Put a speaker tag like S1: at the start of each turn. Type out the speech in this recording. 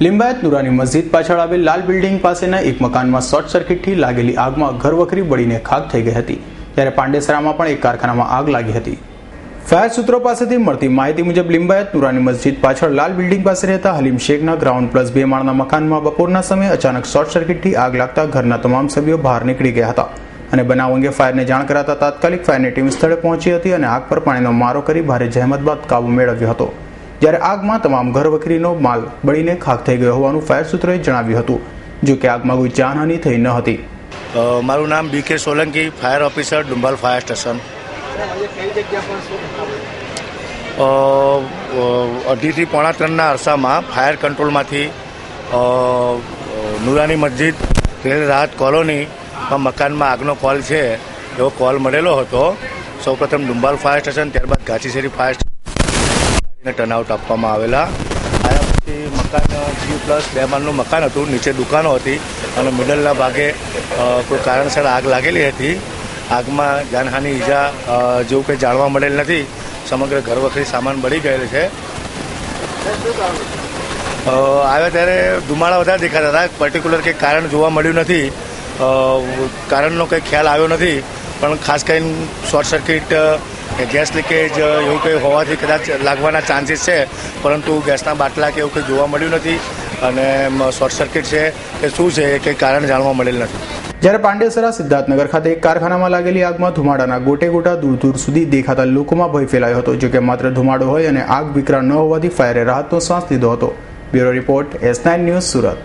S1: લિંબાયત નુરાની મસ્જિદ પાછળ આવેલ લાલ બિલ્ડિંગ પાસેના એક મકાનમાં શોર્ટ સર્કિટથી લાગેલી આગમાં ઘરવખરી બળીને ખાખ થઈ ગઈ હતી, ત્યારે પાંડેસરામાં પણ એક કારખાનામાં આગ લાગી હતી। ફાયર સૂત્રો પાસેથી મળતી માહિતી મુજબ લિંબાયત નુરાની મસ્જિદ પાછળ લાલ બિલ્ડિંગ પાસે રહેતા હલીમ શેખના ગ્રાઉન્ડ પ્લસ 2 માળના મકાનમાં બપોરના સમયે અચાનક શોર્ટ સર્કિટથી આગ લાગતા ઘરના તમામ સભ્યો બહાર નીકળી ગયા હતા અને બનાવ અંગે ફાયરને જાણ કરાતા તાત્કાલિક ફાયરની ટીમ સ્થળે પહોંચી હતી અને આગ પર પાણીનો મારો કરી ભારે જહેમત બાદ કાબુ મેળવ્યો હતો। જ્યારે આગમાં તમામ ઘરવખરીનો માલ બળીને ખાખ થઈ ગયો હોવાનું ફાયર સૂત્રોએ જણાવ્યું હતું, જો કે આગમાં કોઈ જાનહાનિ થઈ ન હતી।
S2: મારું નામ BK Solanki, fire officer, Dumbal fire station. 2:30 થી 2:45 અરસામાં ફાયર કંટ્રોલમાંથી નુરાની મસ્જિદ રેલ રાહત કોલોનીમાં મકાનમાં આગનો કોલ છે એવો કોલ મળેલો હતો। સૌપ્રથમ ડુંબાલ ફાયર સ્ટેશન, ત્યારબાદ ઘાંચીશેરી ફાયર સ્ટેશનને ટર્નઆઉટ આપવામાં આવેલા। આયા પછી મકાન G+2 માળનું મકાન હતું, નીચે દુકાનો હતી અને મિડલના ભાગે કોઈ કારણસર આગ લાગેલી હતી। આગમાં જાનહાનિ ઈજા જેવું કંઈ જાણવા મળેલ નથી। સમગ્ર ઘરવખરી સામાન બળી ગયેલ છે। આવ્યા ત્યારે ધુમાડા વધારે દેખાતા હતા, પર્ટિક્યુલર કંઈ કારણ જોવા મળ્યું નથી, કારણનો કંઈ ખ્યાલ આવ્યો નથી, પણ ખાસ કરીને શોર્ટ સર્કિટ ગેસ લીકેજ એવું કંઈ હોવાથી કદાચ લાગવાના ચાન્સીસ છે, પરંતુ ગેસના બાટલા કે એવું કંઈ જોવા મળ્યું નથી અને શોર્ટ સર્કિટ છે કે શું છે એ કંઈ કારણ જાણવા મળેલ નથી।
S1: જ્યારે પાંડેસરા સિદ્ધાર્થનગર ખાતે એક કારખાનામાં લાગેલી આગમાં ધુમાડાના ગોટે ગોટા દૂર દૂર સુધી દેખાતા લોકોમાં ભય ફેલાયો હતો, જો કે માત્ર ધુમાડો હોય અને આગ વિકરાળ ન હોવાથી ફાયરે રાહતનો શ્વાસ લીધો હતો। Bureau report S9 news, Surat.